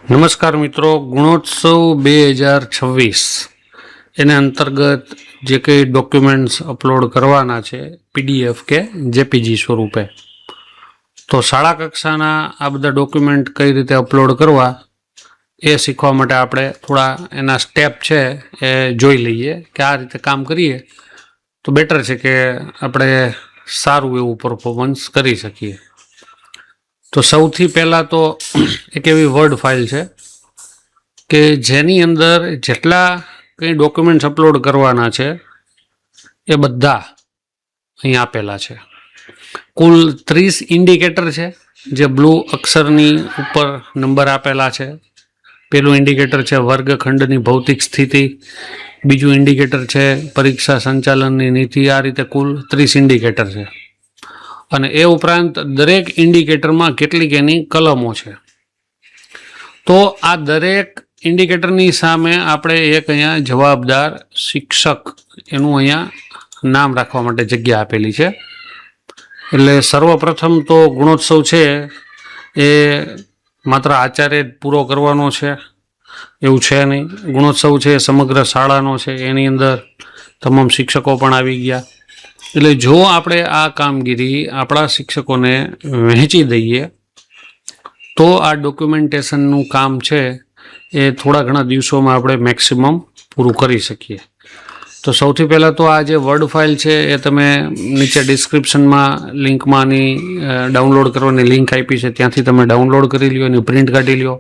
નમસ્કાર મિત્રો, ગુણોત્સવ 2026 એને અંતર્ગત જે કંઈ ડોક્યુમેન્ટ્સ અપલોડ કરવાના છે પીડીએફ કે જેપીજી સ્વરૂપે, તો શાળા કક્ષાના આ બધા ડોક્યુમેન્ટ કઈ રીતે અપલોડ કરવા એ શીખવા માટે આપણે થોડા એના સ્ટેપ છે એ જોઈ લઈએ કે આ રીતે કામ કરીએ તો બેટર છે કે આપણે સારું એવું પરફોર્મન્સ કરી શકીએ. તો સૌથી પહેલાં તો એક એવી વર્ડ ફાઇલ છે કે જેની અંદર જેટલા કંઈ ડોક્યુમેન્ટ્સ અપલોડ કરવાના છે એ બધા અહીં આપેલા છે. કુલ 30 ઇન્ડિકેટર છે જે બ્લુ અક્ષરની ઉપર નંબર આપેલા છે. પહેલું ઇન્ડિકેટર છે વર્ગખંડની ભૌતિક સ્થિતિ, બીજું ઇન્ડિકેટર છે પરીક્ષા સંચાલનની નીતિ. આ રીતે કુલ 30 ઇન્ડિકેટર છે અને એ ઉપરાંત દરેક ઇન્ડિકેટરમાં કેટલીક એની કલમો છે. તો આ દરેક ઇન્ડિકેટરની સામે આપણે એક અહીંયા જવાબદાર શિક્ષક એનું અહીંયા નામ રાખવા માટે જગ્યા આપેલી છે. એટલે સર્વપ્રથમ તો ગુણોત્સવ છે એ માત્ર આચાર્ય પૂરો કરવાનો છે એવું છે નહીં. ગુણોત્સવ છે એ સમગ્ર શાળાનો છે, એની અંદર તમામ શિક્ષકો પણ આવી ગયા. એટલે જો આપણે આ કામગીરી આપણા શિક્ષકોને વહેંચી દઈએ તો આ ડોક્યુમેન્ટેશનનું કામ છે એ થોડા ઘણા દિવસોમાં આપણે મેક્સિમમ પૂરું કરી શકીએ. તો સૌથી પહેલાં તો આ જે વર્ડ ફાઇલ છે એ તમે નીચે ડિસ્ક્રિપ્શનમાં લિંકમાંની ડાઉનલોડ કરવાની લિંક આપી છે, ત્યાંથી તમે ડાઉનલોડ કરી લ્યો, એની પ્રિન્ટ કાઢી લ્યો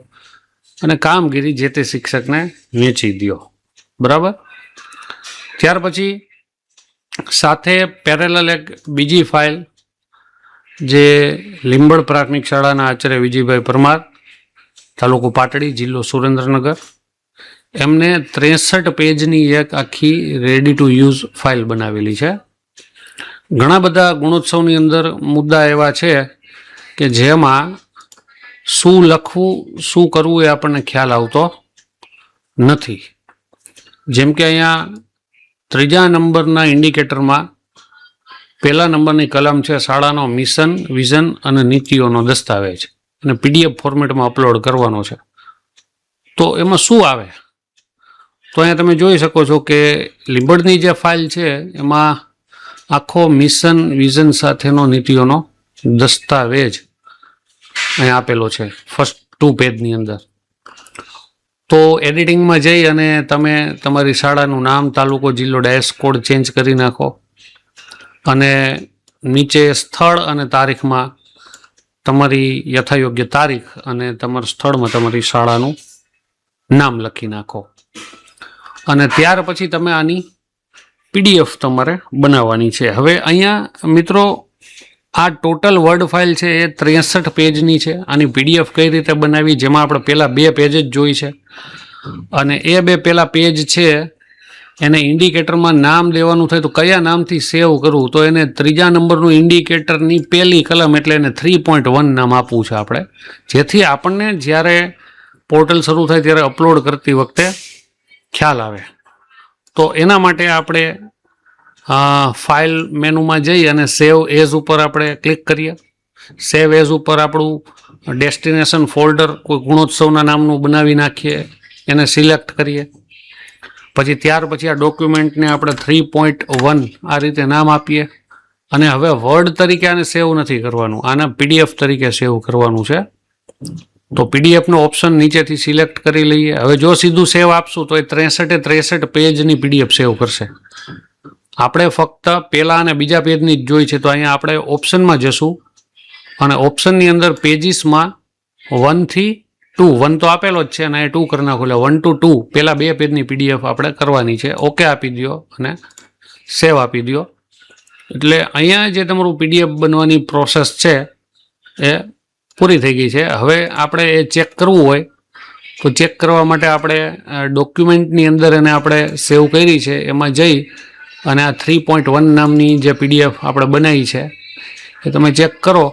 અને કામગીરી જે તે શિક્ષકને વહેંચી દો. બરાબર. ત્યાર પછી સાથે પેરેલલ એક બીજી ફાઇલ જે લીંબડ પ્રાથમિક શાળાના આચાર્ય વિજયભાઈ પરમાર, તાલુકો પાટડી, જિલ્લો સુરેન્દ્રનગર, એમને 63 પેજની એક આખી રેડી ટુ યુઝ ફાઇલ બનાવેલી છે. ઘણા બધા ગુણોત્સવની અંદર મુદ્દા એવા છે કે જેમાં શું લખવું શું કરવું એ આપણને ખ્યાલ આવતો નથી. જેમ કે અહીંયા 3જા નંબરના ઇન્ડિકેટરમાં પહેલા નંબરની કલમ છે શાળાનો મિશન, વિઝન અને નીતિઓનો દસ્તાવેજ અને પીડીએફ ફોર્મેટમાં અપલોડ કરવાનો છે. તો એમાં શું આવે? તો અહીંયા તમે જોઈ શકો છો કે લીંબડની જે ફાઇલ છે એમાં આખો મિશન વિઝન સાથેનો નીતિઓનો દસ્તાવેજ અહીંયા આપેલો છે ફર્સ્ટ 2 પેજની અંદર. તો એડિટિંગમાં જઈ અને તમે તમારી શાળાનું નામ, તાલુકો, જિલ્લો, ડાયસ કોડ ચેન્જ કરી નાખો અને નીચે સ્થળ અને તારીખમાં તમારી યથાયોગ્ય તારીખ અને તમારા સ્થળમાં તમારી શાળાનું નામ લખી નાખો અને ત્યાર પછી તમે આની પીડીએફ તમારે બનાવવાની છે. હવે અહીંયા મિત્રો આ ટોટલ વર્ડ ફાઇલ છે એ 63 પેજની છે. આની પીડીએફ કઈ રીતે બનાવી, જેમાં આપણે પહેલાં 2 પેજ જ જોઈ છે અને એ 2 પહેલાં પેજ છે એને ઇન્ડિકેટરમાં નામ દેવાનું થાય તો કયા નામથી સેવ કરવું, તો એને 3જા નંબરનું ઇન્ડિકેટરની પહેલી કલમ એટલે એને 3.1 નામ આપવું છે આપણે, જેથી આપણને જ્યારે પોર્ટલ શરૂ થાય ત્યારે અપલોડ કરતી વખતે ખ્યાલ આવે. તો એના માટે આપણે ફાઇલ મેનુમાં જઈ અને સેવ એઝ ઉપર આપણે ક્લિક કરીએ. સેવ એઝ ઉપર આપણું ડેસ્ટિનેશન ફોલ્ડર કોઈ ગુણોત્સવના નામનું બનાવી નાખીએ, એને સિલેક્ટ કરીએ. પછી ત્યાર પછી આ ડોક્યુમેન્ટને આપણે 3.1 આ રીતે નામ આપીએ અને હવે વર્ડ તરીકે આને સેવ નથી કરવાનું, આને પીડીએફ તરીકે સેવ કરવાનું છે. તો પીડીએફનો ઓપ્શન નીચેથી સિલેક્ટ કરી લઈએ. હવે જો સીધું સેવ આપશું તો એ 63 પેજની પીડીએફ સેવ કરશે. આપણે ફક્ત પહેલા અને બીજા પેજની જ જોઈ છે, તો અહીંયા આપણે ઓપ્શનમાં જશું અને ઓપ્શનની અંદર પેજીસમાં 1 થી 2, 1 તો આપેલો જ છે અને એ 2 કરી નાખો એટલે 1 to 2 પહેલા 2 પેજની પીડીએફ આપણે કરવાની છે. ઓકે આપી દો અને સેવ આપી દો એટલે અહીંયા જે તમારું પીડીએફ બનવાની પ્રોસેસ છે એ પૂરી થઈ ગઈ છે. હવે આપણે એ ચેક કરવું હોય તો ચેક કરવા માટે આપણે ડોક્યુમેન્ટની અંદર એને આપણે સેવ કરી છે એમાં જઈ અને આ 3.1 નામની જે પીડીએફ આપણે બનાવી છે એ તમે ચેક કરો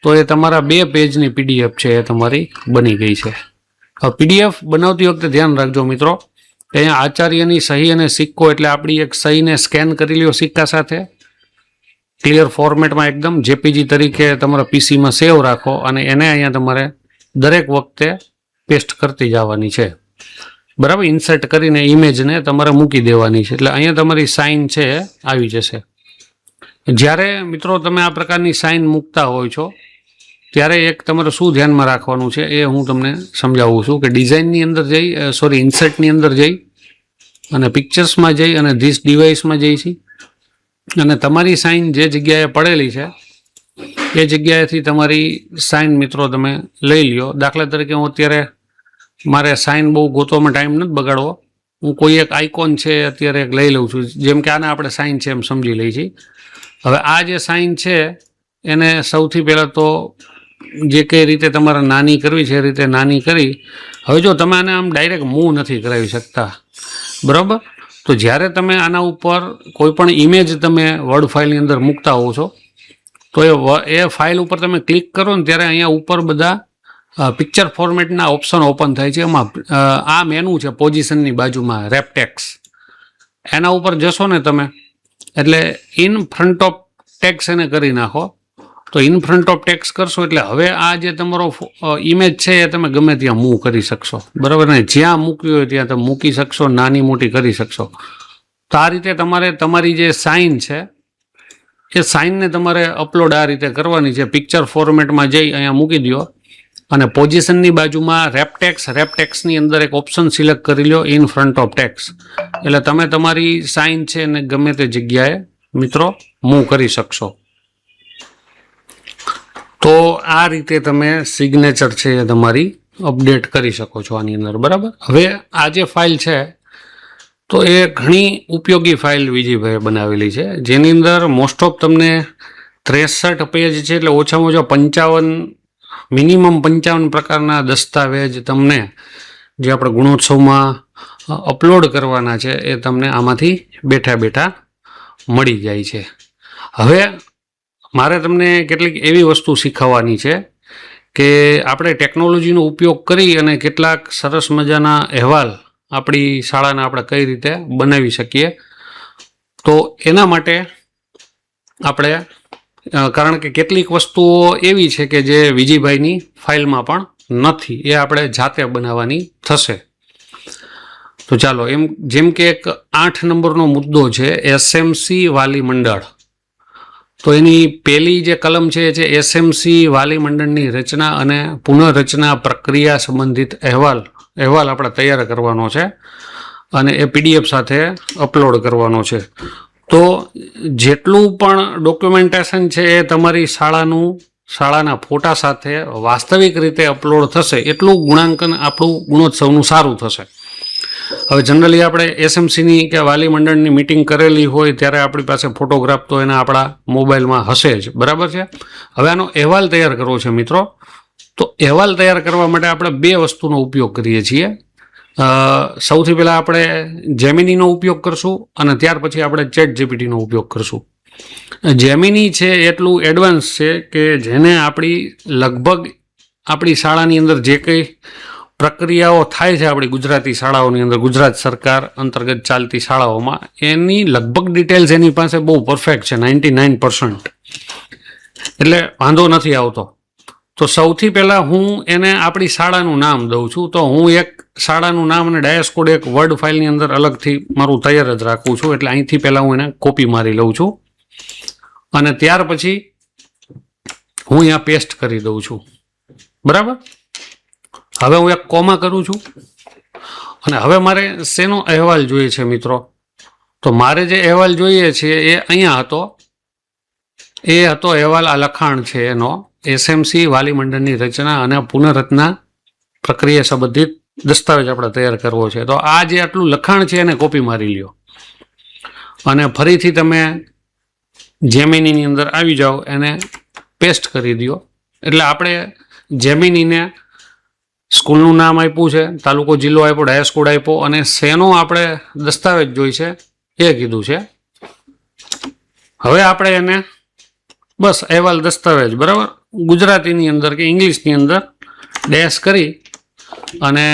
તો એ તમારા 2 પેજની પીડીએફ છે એ તમારી બની ગઈ છે. હવે પીડીએફ બનાવતી વખતે ધ્યાન રાખજો મિત્રો કે અહીંયા આચાર્યની સહી અને સિક્કો એટલે આપણી એક સહીને સ્કેન કરી લ્યો સિક્કા સાથે, ક્લિયર ફોર્મેટમાં એકદમ જેપીજી તરીકે તમારા પીસીમાં સેવ રાખો અને એને અહીંયા તમારે દરેક વખતે પેસ્ટ કરતી જવાની છે, બરાબર. ઇન્સર્ટ કરીને ઇમેજને તમારે મૂકી દેવાની છે, એટલે અહીંયા તમારી સાઇન છે આવી જશે. જ્યારે મિત્રો તમે આ પ્રકારની સાઇન મૂકતા હોય છો ત્યારે એક તમારે શું ધ્યાનમાં રાખવાનું છે એ હું તમને સમજાવું છું કે ડિઝાઇનની અંદર જઈ ઇન્સર્ટની અંદર જઈ અને પિક્ચર્સમાં જઈ અને ધીસ ડિવાઇસમાં જઈ છે અને તમારી સાઇન જે જગ્યાએ પડેલી છે એ જગ્યાએથી તમારી સાઇન મિત્રો તમે લઈ લ્યો. દાખલા તરીકે હું અત્યારે મારે સાઇન બહુ ગોતવામાં ટાઈમ નથી બગાડવો, હું કોઈ એક આઇકોન છે અત્યારે એક લઈ લઉં છું, જેમ કે આને આપણે સાઇન છે એમ સમજી લઈ છીએ. હવે આ જે સાઇન છે એને સૌથી પહેલાં તો જે કઈ રીતે તમારે નાની કરવી છે એ રીતે નાની કરી. હવે જો તમે આને આમ ડાયરેક્ટ મૂવ નથી કરાવી શકતા, બરાબર. તો જ્યારે તમે આના ઉપર કોઈ પણ ઇમેજ તમે વર્ડ ફાઇલની અંદર મૂકતા હોવ છો તો એ ફાઇલ ઉપર તમે ક્લિક કરો ને ત્યારે અહીંયા ઉપર બધા પિક્ચર ફોર્મેટના ઓપ્શન ઓપન થાય છે. એમાં આ મેનુ છે પોઝિશનની બાજુમાં રેપટેક્સ, એના ઉપર જશો ને તમે એટલે ઇન ફ્રન્ટ ઓફ ટેક્સ એને કરી નાખો. તો ઇન ફ્રન્ટ ઓફ ટેક્સ કરશો એટલે હવે આ જે તમારો ઇમેજ છે એ તમે ગમે ત્યાં મૂવ કરી શકશો, બરાબર ને. જ્યાં મૂકવી હોય ત્યાં તમે મૂકી શકશો, નાની મોટી કરી શકશો. તો આ રીતે તમારે તમારી જે સાઇન છે એ સાઇનને તમારે અપલોડ આ રીતે કરવાની છે. પિક્ચર ફોર્મેટમાં જઈ અહીંયા મૂકી દો અને પોઝિશનની બાજુમાં રેપટેક્સની અંદર એક ઓપ્શન સિલેક્ટ કરી લો ઇન ફ્રન્ટ ઓફ ટેક્સ, એટલે તમે તમારી સાઇન છે એને ગમે તે જગ્યાએ મિત્રો મૂવ કરી શકશો. તો આ રીતે તમે સિગ્નેચર છે એ તમારી અપડેટ કરી શકો છો આની અંદર, બરાબર. હવે આ જે ફાઇલ છે તો એ ઘણી ઉપયોગી ફાઇલ વિજયભાઈએ બનાવેલી છે, જેની અંદર મોસ્ટ ઓફ તમને 63 પેજ છે, એટલે ઓછામાં ઓછા મિનિમમ 55 પ્રકારના દસ્તાવેજ તમને જે આપણે ગુણોત્સવમાં અપલોડ કરવાના છે એ તમને આમાંથી બેઠા મળી જાય છે. હવે મારે તમને કેટલીક એવી વસ્તુ શીખવવાની છે કે આપણે ટેકનોલોજીનો ઉપયોગ કરી અને કેટલાક સરસ મજાના અહેવાલ આપણી શાળાના આપણે કઈ રીતે બનાવી શકીએ. તો એના માટે આપણે કારણ કે કેટલીક વસ્તુઓ એવી છે કે જે વિજયભાઈની ફાઇલમાં પણ નથી, એ આપણે જાતે બનાવવાની થશે. તો ચાલો જેમ કે એક 8 નંબરનો મુદ્દો છે એસએમસી વાલી મંડળ. તો એની પહેલી જે કલમ છે એ છે એસએમસી વાલી મંડળની રચના અને પુનઃરચના પ્રક્રિયા સંબંધિત અહેવાલ આપણે તૈયાર કરવાનો છે અને એ પીડીએફ સાથે અપલોડ કરવાનો છે. તો જેટલું પણ ડોક્યુમેન્ટેશન છે એ તમારી શાળાના ફોટા સાથે વાસ્તવિક રીતે અપલોડ થશે એટલું ગુણાંકન આપણું ગુણોત્સવનું સારું થશે. હવે જનરલી આપણે એસએમસીની કે વાલી મંડળની મિટિંગ કરેલી હોય ત્યારે આપણી પાસે ફોટોગ્રાફ તો એના આપણા મોબાઈલમાં હશે જ, બરાબર છે. હવે આનો અહેવાલ તૈયાર કરવો છે મિત્રો. તો અહેવાલ તૈયાર કરવા માટે આપણે 2 વસ્તુનો ઉપયોગ કરીએ છીએ. સૌથી પહેલાં આપણે જેમિનીનો ઉપયોગ કરશું અને ત્યાર પછી આપણે ચેટ જીપીટીનો ઉપયોગ કરશું. જેમિની છે એટલું એડવાન્સ છે કે જેને લગભગ આપણી શાળાની અંદર જે કંઈ પ્રક્રિયાઓ થાય છે આપણી ગુજરાતી શાળાઓની અંદર, ગુજરાત સરકાર અંતર્ગત ચાલતી શાળાઓમાં, એની લગભગ ડિટેલ્સ એની પાસે બહુ પરફેક્ટ છે, 99%, એટલે વાંધો નથી આવતો. તો સૌથી પહેલાં હું એને આપણી શાળાનું નામ દઉં છું. તો હું એક શાળાનું નામ અને ડાયસ કોડ એક વર્ડ ફાઇલની અંદર અલગથી મારું તૈયાર જ રાખું છું, એટલે અહીંથી પહેલાં હું એને કોપી મારી લઉં છું અને ત્યાર પછી હું અહીંયા પેસ્ટ કરી દઉં છું, બરાબર. હવે હું એક કોમા કરું છું અને હવે મારે શેનો અહેવાલ જોઈએ છે મિત્રો? તો મારે જે અહેવાલ જોઈએ છે એ અહીંયા હતો. એ હતો અહેવાલ, આ લખાણ છે એનો, એસએમસી વાલી મંડળની રચના અને પુનઃરચના પ્રક્રિયા સંબંધિત દસ્તાવેજ આપણે તૈયાર કરવો છે. તો આ જે આટલું લખાણ છે એને કોપી મારી લ્યો અને ફરીથી તમે જેમિનીની અંદર આવી જાઓ, એને પેસ્ટ કરી દો. એટલે આપણે જેમિનીને સ્કૂલનું નામ આપ્યું છે, તાલુકો જિલ્લો આપ્યો, ડાયસ કોડ આપ્યો અને શેનો આપણે દસ્તાવેજ જોઈ છે એ કીધું છે. હવે આપણે એને બસ અહેવાલ દસ્તાવેજ, બરાબર, ગુજરાતીની અંદર કે ઇંગ્લિશની અંદર ડેશ કરી અને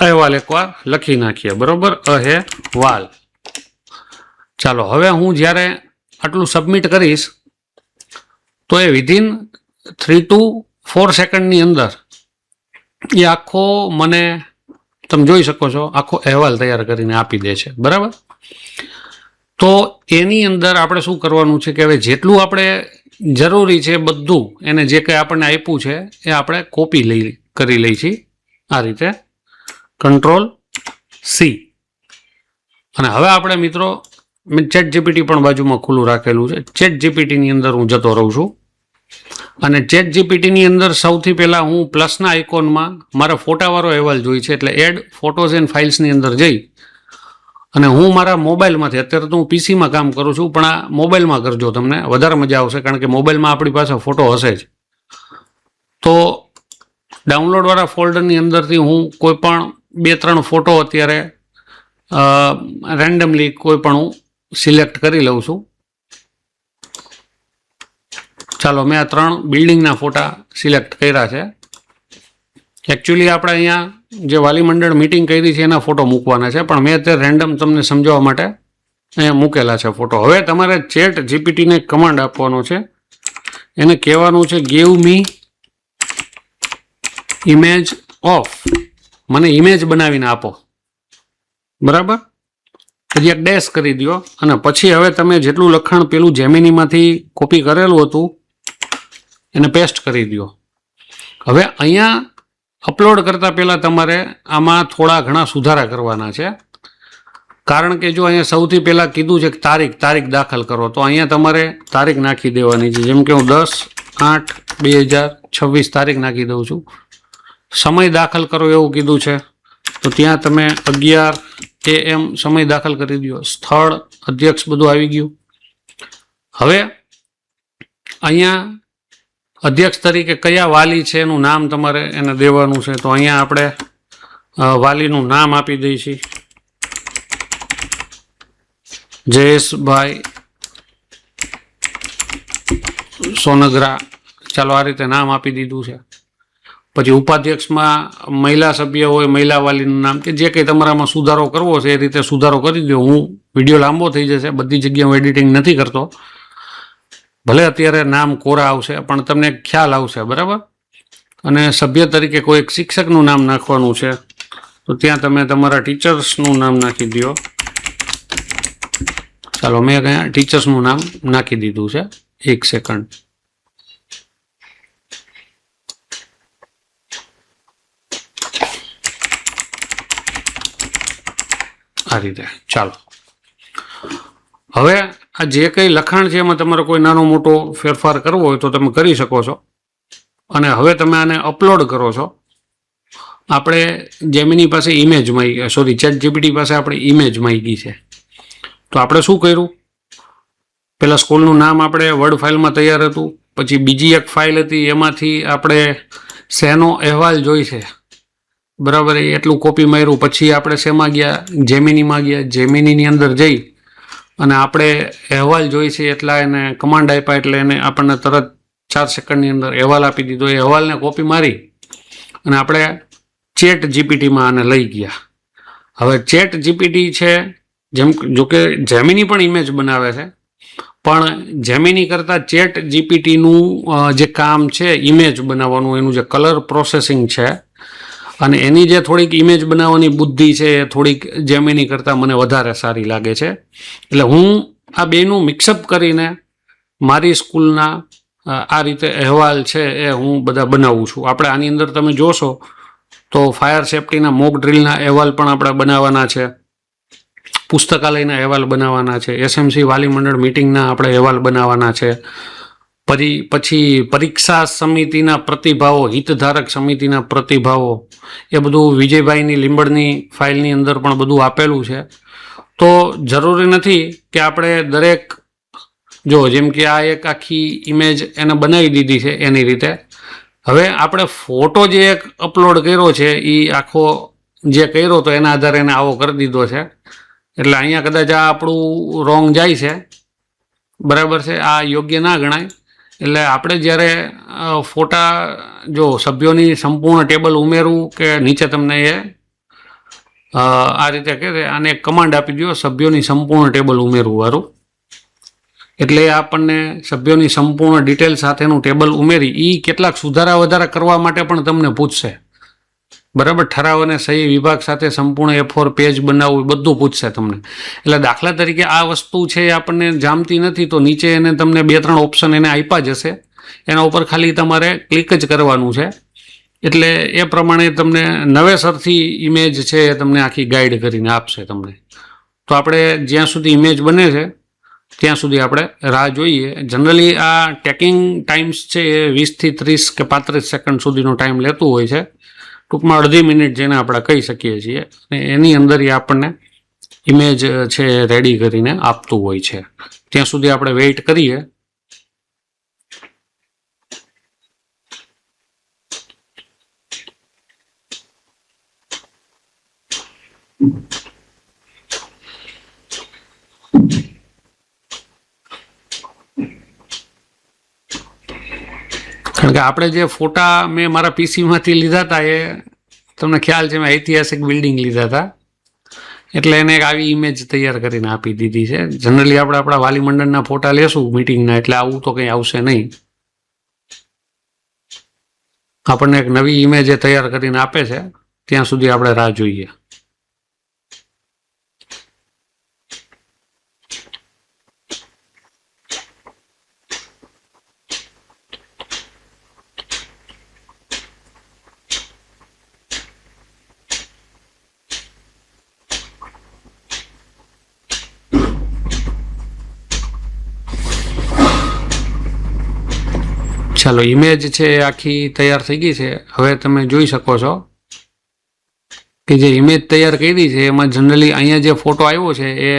અહેવાલ એકવાર લખી નાખીએ, બરાબર, અહેવાલ. ચાલો હવે હું જ્યારે આટલું સબમિટ કરીશ તો એ વિધિન 3 to 4 સેકન્ડની અંદર એ આખો મને તમે જોઈ શકો છો આખો અહેવાલ તૈયાર કરીને આપી દે છે, બરાબર. તો એની અંદર આપણે શું કરવાનું છે કે હવે જેટલું આપણે જરૂરી છે બધું એને જે કંઈ આપણને આપ્યું છે એ આપણે કોપી કરી લઈ છીએ આ રીતે, Ctrl+C. અને હવે આપણે મિત્રો મેં ChatGPT પણ બાજુમાં ખુલ્લું રાખેલું છે. ChatGPTની અંદર હું જતો રહું છું અને ChatGPTની અંદર સૌથી પહેલાં હું પ્લસના આઇકોનમાં મારા ફોટાવાળો અહેવાલ જોઈ છે એટલે એડ ફોટોઝ એન્ડ ફાઇલ્સની અંદર જઈ અને હું મારા મોબાઈલમાંથી, અત્યારે તો હું પીસીમાં કામ કરું છું પણ આ મોબાઈલમાં કરજો, તમને વધારે મજા આવશે કારણ કે મોબાઈલમાં આપણી પાસે ફોટો હશે જ. તો ડાઉનલોડવાળા ફોલ્ડરની અંદરથી હું કોઈ પણ 2-3 ફોટો અત્યારે રેન્ડમલી કોઈ પણ હું સિલેક્ટ કરી લઉં છું. ચાલો મેં આ 3 બિલ્ડિંગના ફોટા સિલેક્ટ કર્યા છે. એકચ્યુઅલી આપણે અહીંયા જે વાલી મંડળ મિટિંગ કરી છે એના ફોટો મૂકવાના છે પણ મેં અત્યારે રેન્ડમ તમને સમજાવવા માટે અહીંયા મૂકેલા છે ફોટો. હવે તમારે ChatGPTને કમાન્ડ આપવાનો છે, એને કહેવાનું છે ગીવ મી ઇમેજ ઓફ, મને ઇમેજ બનાવીને આપો, બરાબર. હજી એક ડેશ કરી દો અને પછી હવે તમે જેટલું લખાણ પેલું જેમિનીમાંથી કોપી કરેલું હતું એને પેસ્ટ કરી દો. હવે અહીંયા અપલોડ કરતાં પહેલાં તમારે આમાં થોડા ઘણા સુધારા કરવાના છે કારણ કે જો અહીંયા સૌથી પહેલાં કીધું છે કે તારીખ દાખલ કરો, તો અહીંયા તમારે તારીખ નાખી દેવાની છે. જેમ કે હું 10/8/2026 તારીખ નાખી દઉં છું. સમય દાખલ કરો એવું કીધું છે તો ત્યાં તમે 11 AM સમય દાખલ કરી દો. સ્થળ, અધ્યક્ષ બધું આવી ગયું. હવે અહીંયા અધ્યક્ષ તરીકે કયા વાલી છે એનું નામ તમારે એને દેવાનું છે, તો અહીંયા આપણે વાલીનું નામ આપી દઈએ છીએ જયેશભાઈ સોનગરા. ચાલો આ રીતે નામ આપી દીધું છે. પછી ઉપાધ્યક્ષમાં મહિલા સભ્ય હોય, મહિલા વાલીનું નામ કે જે કંઈ તમારામાં સુધારો કરવો છે એ રીતે સુધારો કરી દો. હું વિડીયો લાંબો થઈ જશે, બધી જગ્યાએ હું એડિટિંગ નથી કરતો, ભલે અત્યારે નામ કોરા આવશે પણ તમને ખ્યાલ આવશે, બરાબર. અને સભ્ય તરીકે કોઈ એક શિક્ષકનું નામ નાખવાનું છે તો ત્યાં તમે તમારા ટીચર્સનું નામ નાખી દો. ચાલો મેં અહીંયા ટીચર્સનું નામ નાખી દીધું છે. 1 સેકન્ડ. આ રીતે. ચાલો હવે આ જે કંઈ લખાણ છે એમાં તમારે કોઈ નાનો મોટો ફેરફાર કરવો હોય તો તમે કરી શકો છો. અને હવે તમે આને અપલોડ કરો છો. આપણે જેમિની પાસે ઇમેજ માંગી, સોરી ChatGPT પાસે આપણે ઇમેજ માંગી છે. તો આપણે શું કર્યું, પહેલાં સ્કૂલનું નામ આપણે વર્ડ ફાઇલમાં તૈયાર હતું, પછી બીજી એક ફાઇલ હતી એમાંથી આપણે શેનો અહેવાલ જોઈ છે, બરાબર, એટલું કોપી માર્યું. પછી આપણે શેમાં ગયા, જેમિનીમાં ગયા. જેમિનીની અંદર જઈ અને આપણે અહેવાલ જોઈ છે એટલા એને કમાન્ડ આપ્યા એટલે એને આપણને તરત 4 સેકન્ડની અંદર અહેવાલ આપી દીધો. એ અહેવાલને કોપી મારી અને આપણે ChatGPTમાં આને લઈ ગયા. હવે ChatGPT છે, જેમ જોકે જેમિની પણ ઇમેજ બનાવે છે પણ જેમિની કરતાં ChatGPTનું જે કામ છે ઇમેજ બનાવવાનું, એનું જે કલર પ્રોસેસિંગ છે અને એની જે થોડીક ઇમેજ બનાવવાની બુદ્ધિ છે એ થોડીક જેમિની કરતાં મને વધારે સારી લાગે છે. એટલે હું આ બેનું મિક્સઅપ કરીને મારી સ્કૂલના આ રીતે અહેવાલ છે એ હું બધા બનાવું છું. આપણે આની અંદર તમે જોશો તો ફાયર સેફટીના મોક ડ્રીલના અહેવાલ પણ આપણે બનાવવાના છે, પુસ્તકાલયના અહેવાલ બનાવવાના છે, SMC વાલી મંડળ મિટિંગના આપણે અહેવાલ બનાવવાના છે. પછી પરીક્ષા સમિતિના પ્રતિભાવો, હિતધારક સમિતિના પ્રતિભાવો, એ બધું વિજયભાઈની લીંબડની ફાઇલની અંદર પણ બધું આપેલું છે. તો જરૂરી નથી કે આપણે દરેક, જો જેમ કે આ એક આખી ઇમેજ એને બનાવી દીધી છે એની રીતે. હવે આપણે ફોટો જે એક અપલોડ કર્યો છે એ આખો જે કર્યો તો એના આધારે એને આવો કરી દીધો છે. એટલે અહીંયા કદાચ આ આપણું રોંગ જાય છે, બરાબર છે, આ યોગ્ય ના ગણાય. એટલે આપણે જ્યારે ફોટા, જો સભ્યોની સંપૂર્ણ ટેબલ ઉમેરવું કે નીચે તમને એ આ રીતે કે આને એક કમાન્ડ આપી દો, સભ્યોની સંપૂર્ણ ટેબલ ઉમેરવું વાળું. એટલે આપણને સભ્યોની સંપૂર્ણ ડિટેલ સાથેનું ટેબલ ઉમેરી એ કેટલાક સુધારા વધારા કરવા માટે પણ તમને પૂછશે. બરાબર. ઠરાવ અને સહી વિભાગ સાથે સંપૂર્ણ A4 પેજ બનાવવું બધું પૂછશે તમને. એટલે દાખલા તરીકે આ વસ્તુ છે એ આપણને જામતી નથી તો નીચે એને તમને 2-3 ઓપ્શન એને આપ્યા જશે, એના ઉપર ખાલી તમારે ક્લિક જ કરવાનું છે. એટલે એ પ્રમાણે તમને નવેસરથી ઇમેજ છે એ તમને આખી ગાઈડ કરીને આપશે તમને. તો આપણે જ્યાં સુધી ઇમેજ બને છે ત્યાં સુધી આપણે રાહ જોઈએ. જનરલી આ ટેકિંગ ટાઈમ્સ છે એ 20થી 30 કે 35 સેકન્ડ સુધીનો ટાઈમ લેતું હોય છે. ટૂંકમાં અડધી મિનિટ જેને આપણે કહી શકીએ છીએ, અને એની અંદર એ આપણને ઇમેજ છે રેડી કરીને આપતું હોય છે. ત્યાં સુધી આપણે વેઇટ કરીએ. કારણ કે આપણે જે ફોટા મેં મારા પીસીમાંથી લીધા હતા એ તમને ખ્યાલ છે, મેં ઐતિહાસિક બિલ્ડિંગ લીધા હતા, એટલે એને એક આવી ઇમેજ તૈયાર કરીને આપી દીધી છે. જનરલી આપણે આપણા વાલી મંડળના ફોટા લેશું મીટિંગના, એટલે આવું તો કંઈ આવશે નહીં. આપણને એક નવી ઇમેજ તૈયાર કરીને આપે છે, ત્યાં સુધી આપણે રાહ જોઈએ. ચાલો, ઇમેજ છે એ આખી તૈયાર થઈ ગઈ છે. હવે તમે જોઈ શકો છો કે જે ઇમેજ તૈયાર કરી છે એમાં જનરલી અહીંયા જે ફોટો આવ્યો છે એ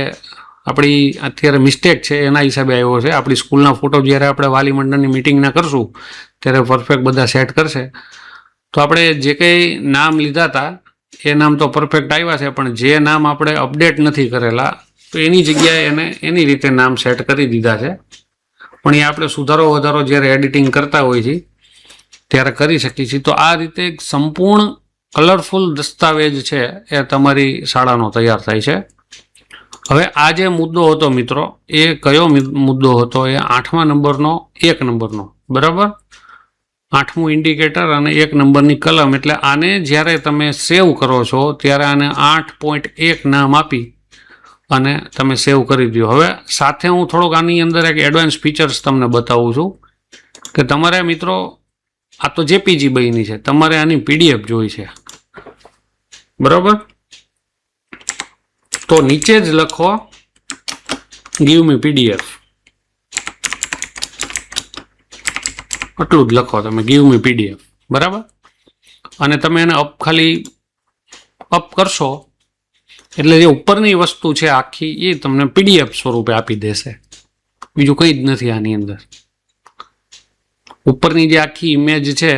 આપણી અત્યારે મિસ્ટેક છે એના હિસાબે આવ્યો છે. આપણી સ્કૂલના ફોટો જ્યારે આપણે વાલી મંડળની મિટિંગના કરશું ત્યારે પરફેક્ટ બધા સેટ કરશે. તો આપણે જે કંઈ નામ લીધા હતા એ નામ તો પરફેક્ટ આવ્યા છે, પણ જે નામ આપણે અપડેટ નથી કરેલા તો એની જગ્યાએ એને એની રીતે નામ સેટ કરી દીધા છે. પણ એ આપણે સુધારો વધારો જ્યારે એડિટિંગ કરતા હોય છે ત્યારે કરી શકીએ છીએ. તો આ રીતે એક સંપૂર્ણ કલરફુલ દસ્તાવેજ છે એ તમારી શાળાનો તૈયાર થાય છે. હવે આ જે મુદ્દો હતો મિત્રો, એ કયો મુદ્દો હતો? એ 8મા નંબરનો 1 નંબરનો, બરાબર. 8મું ઇન્ડિકેટર અને 1 નંબરની કલમ. એટલે આને જ્યારે તમે સેવ કરો છો ત્યારે આને 8.1 નામ આપી અને તમે સેવ કરી દો. હવે સાથે હું થોડોક આની અંદર એક એડવાન્સ ફીચર્સ તમને બતાવું છું કે તમારે મિત્રો આ તો જેપીજી બની છે, તમારે આની પીડીએફ જોઈ છે, બરાબર. તો નીચે જ લખો ગીવ મી પીડીએફ, આટલું જ લખો તમે, ગીવ મી પીડીએફ, બરાબર. અને તમે એને ખાલી અપ કરશો એટલે જે ઉપરની વસ્તુ છે આખી એ તમને પીડીએફ સ્વરૂપે આપી દેશે. બીજું કંઈ જ નથી આની અંદર. ઉપરની જે આખી ઇમેજ છે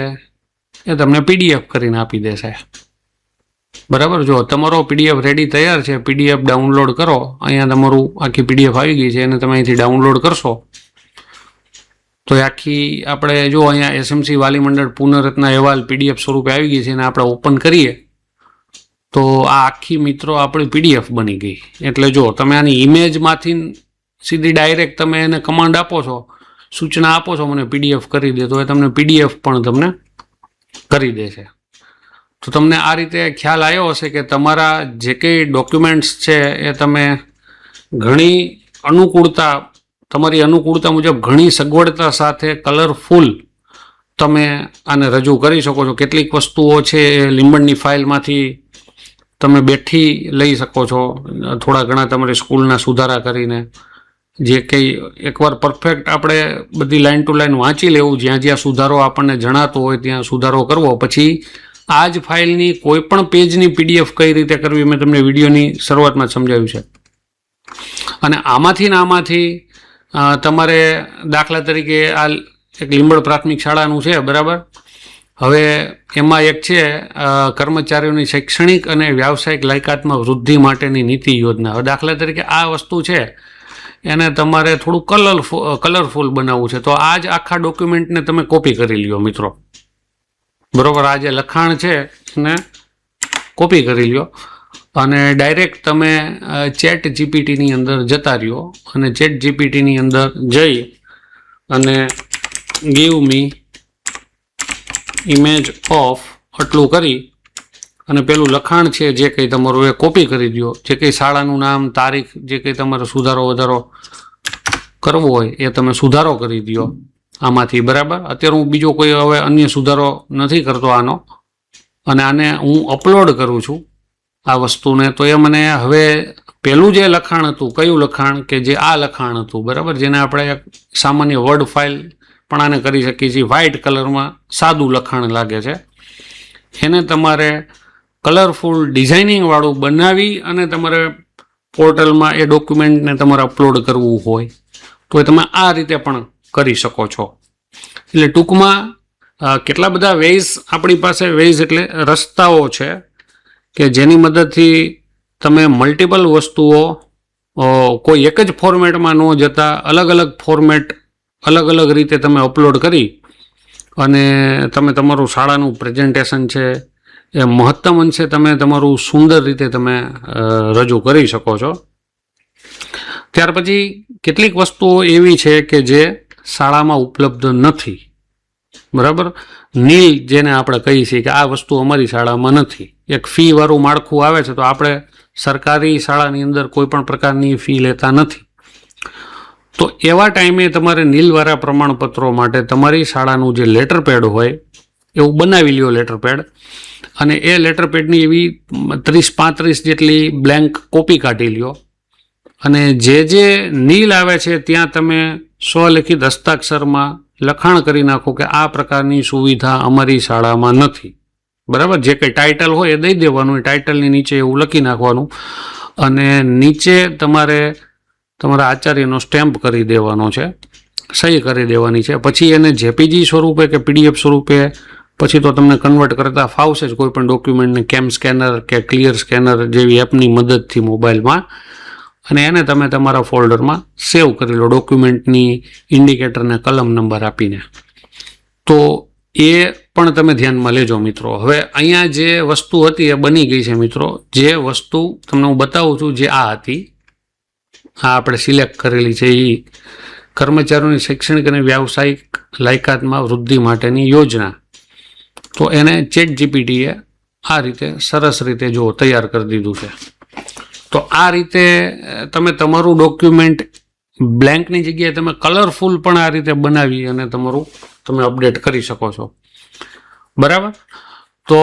એ તમને પીડીએફ કરીને આપી દેશે, બરાબર. જો તમારો પીડીએફ રેડી તૈયાર છે, પીડીએફ ડાઉનલોડ કરો. અહીંયા તમારું આખી પીડીએફ આવી ગઈ છે, એને તમે અહીંથી ડાઉનલોડ કરશો તો આખી આપણે જો અહીંયા એસએમસી વાલી મંડળ પુનઃરચના અહેવાલ પીડીએફ સ્વરૂપે આવી ગઈ છે, એને આપણે ઓપન કરીએ તો આ આખી મિત્રો આપણી પીડીએફ બની ગઈ. એટલે જો તમે આની ઇમેજમાંથી સીધી ડાયરેક્ટ તમે એને કમાન્ડ આપો છો, સૂચના આપો છો મને પીડીએફ કરી દે, તો એ તમને પીડીએફ પણ તમને કરી દેશે. તો તમને આ રીતે ખ્યાલ આવ્યો હશે કે તમારા જે કંઈ ડોક્યુમેન્ટ્સ છે એ તમે ઘણી અનુકૂળતા, તમારી અનુકૂળતા મુજબ ઘણી સગવડતા સાથે કલરફુલ તમે આને રજૂ કરી શકો છો. કેટલીક વસ્તુઓ છે એ લીંબડની ફાઇલમાંથી તમે બેઠી લઈ શકો છો, થોડા ઘણા તમારી સ્કૂલના સુધારા કરીને. જે કંઈ એકવાર પરફેક્ટ આપણે બધી લાઇન ટુ લાઇન વાંચી લેવું, જ્યાં જ્યાં સુધારો આપણને જણાતો હોય ત્યાં સુધારો કરવો. પછી આ જ ફાઇલની કોઈ પણ પેજની પીડીએફ કઈ રીતે કરવી મેં તમને વિડીયોની શરૂઆતમાં સમજાવ્યું છે. અને આમાંથી તમારે દાખલા તરીકે આ એક લીંબડ પ્રાથમિક શાળાનું છે, બરાબર. હવે એમાં એક છે કર્મચારીઓની શૈક્ષણિક અને વ્યાવસાયિક લાયકાતમાં વૃદ્ધિ માટેની નીતિ યોજના. હવે દાખલા તરીકે આ વસ્તુ છે એને તમારે થોડું કલરફુલ બનાવવું છે, તો આ જ આખા ડોક્યુમેન્ટને તમે કોપી કરી લ્યો મિત્રો, બરાબર. આ જે લખાણ છે એને કોપી કરી લ્યો અને ડાયરેક્ટ તમે ચેટ જીપીટીની અંદર જતા રહ્યો અને ચેટ જીપીટીની અંદર જઈ અને ગીવ મી ઇમેજ ઓફ આટલું કરી અને પેલું લખાણ છે જે કંઈ તમારું એ કોપી કરી દો. જે કંઈ શાળાનું નામ, તારીખ, જે કંઈ તમારે સુધારો વધારો કરવો હોય એ તમે સુધારો કરી દો આમાંથી. બરાબર. અત્યારે હું બીજો કોઈ હવે અન્ય સુધારો નથી કરતો આનો, અને આને હું અપલોડ કરું છું આ વસ્તુને. તો એ મને હવે પેલું જે લખાણ હતું, કયું લખાણ, કે જે આ લખાણ હતું, બરાબર, જેને આપણે સામાન્ય વર્ડ ફાઇલ પણ આને કરી શકીએ છીએ. વ્હાઇટ કલરમાં સાદું લખાણ લાગે છે, એને તમારે કલરફુલ ડિઝાઇનિંગવાળું બનાવી અને તમારે પોર્ટલમાં એ ડોક્યુમેન્ટને તમારે અપલોડ કરવું હોય તો એ તમે આ રીતે પણ કરી શકો છો. એટલે ટૂંકમાં કેટલા બધા વેઝ આપણી પાસે, વેઝ એટલે રસ્તાઓ છે કે જેની મદદથી તમે મલ્ટિપલ વસ્તુઓ કોઈ એક જ ફોર્મેટમાં ન જતા અલગ અલગ ફોર્મેટ, અલગ અલગ રીતે તમે અપલોડ કરી અને તમે તમારું શાળાનું પ્રેઝન્ટેશન છે એ મહત્તમ અંશે તમે તમારું સુંદર રીતે તમે રજૂ કરી શકો છો. ત્યાર પછી કેટલીક વસ્તુઓ એવી છે કે જે શાળામાં ઉપલબ્ધ નથી. બરાબર. નીલ જેને આપણે કહીએ છીએ કે આ વસ્તુ અમારી શાળામાં નથી. એક ફી વાળું માળખું આવે છે, તો આપણે સરકારી શાળાની અંદર કોઈ પણ પ્રકારની ફી લેતા નથી. તો એવા ટાઈમે તમારે નીલવાળા પ્રમાણપત્રો માટે તમારી શાળાનું જે લેટર પેડ હોય એવું બનાવી લ્યો, લેટર પેડ, અને એ લેટર પેડની એવી 30-35 જેટલી બ્લેન્ક કોપી કાઢી લ્યો અને જે નીલ આવે છે ત્યાં તમે સ્વલિખિત હસ્તાક્ષરમાં લખાણ કરી નાખો કે આ પ્રકારની સુવિધા અમારી શાળામાં નથી. બરાબર. જે કંઈ ટાઇટલ હોય એ દઈ દેવાનું, એ ટાઇટલની નીચે એવું લખી નાખવાનું અને નીચે તમારે તમારા આચાર્યનો સ્ટેમ્પ કરી દેવાનો છે, સહી કરી દેવાની છે. પછી એને જેપીજી સ્વરૂપે કે પીડીએફ સ્વરૂપે પછી તો તમને કન્વર્ટ કરતા ફાવશે જ કોઈ પણ ડોક્યુમેન્ટને કેમ સ્કેનર કે ક્લિયર સ્કેનર જેવી એપની મદદથી મોબાઈલમાં, અને એને તમે તમારા ફોલ્ડરમાં સેવ કરી લો ડોક્યુમેન્ટની ઇન્ડિકેટરને કલમ નંબર આપીને. તો એ પણ તમે ધ્યાનમાં લેજો મિત્રો. હવે અહીંયા જે વસ્તુ હતી એ બની ગઈ છે મિત્રો. જે વસ્તુ તમને હું બતાવું છું જે આ હતી, આ આપણે સિલેક્ટ કરેલી છે એ કર્મચારીઓની શૈક્ષણિક અને વ્યાવસાયિક લાયકાતમાં વૃદ્ધિ માટેની યોજના. તો એને ચેટ જીપીટીએ આ રીતે સરસ રીતે જો તૈયાર કરી દીધું છે. તો આ રીતે તમે તમારું ડોક્યુમેન્ટ બ્લેન્કની જગ્યાએ તમે કલરફુલ પણ આ રીતે બનાવી અને તમારું તમે અપડેટ કરી શકો છો. બરાબર. તો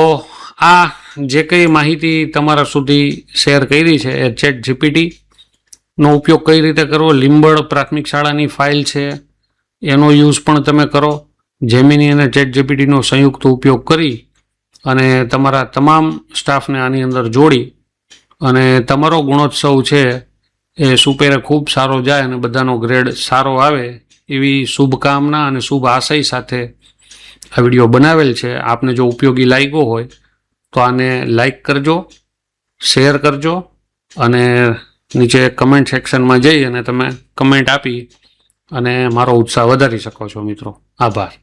આ જે કંઈ માહિતી તમારા સુધી શેર કરી છે એ ચેટ જીપીટીનો ઉપયોગ કઈ રીતે કરવો, લીંબડ પ્રાથમિક શાળાની ફાઇલ છે એનો યુઝ પણ તમે કરો. જેમિની અને ચેટ જીપીટીનો સંયુક્ત ઉપયોગ કરી અને તમારા તમામ સ્ટાફને આની અંદર જોડી અને તમારો ગુણોત્સવ છે એ સુપેરે ખૂબ સારો જાય અને બધાનો ગ્રેડ સારો આવે એવી શુભકામના અને શુભ આશય સાથે આ વિડીયો બનાવેલ છે. આપને જો ઉપયોગી લાગ્યો હોય તો આને લાઈક કરજો, શેર કરજો અને નીચે કમેન્ટ સેક્શનમાં જઈ અને તમે કમેન્ટ આપી અને મારો ઉત્સાહ વધારી શકો છો મિત્રો. આભાર.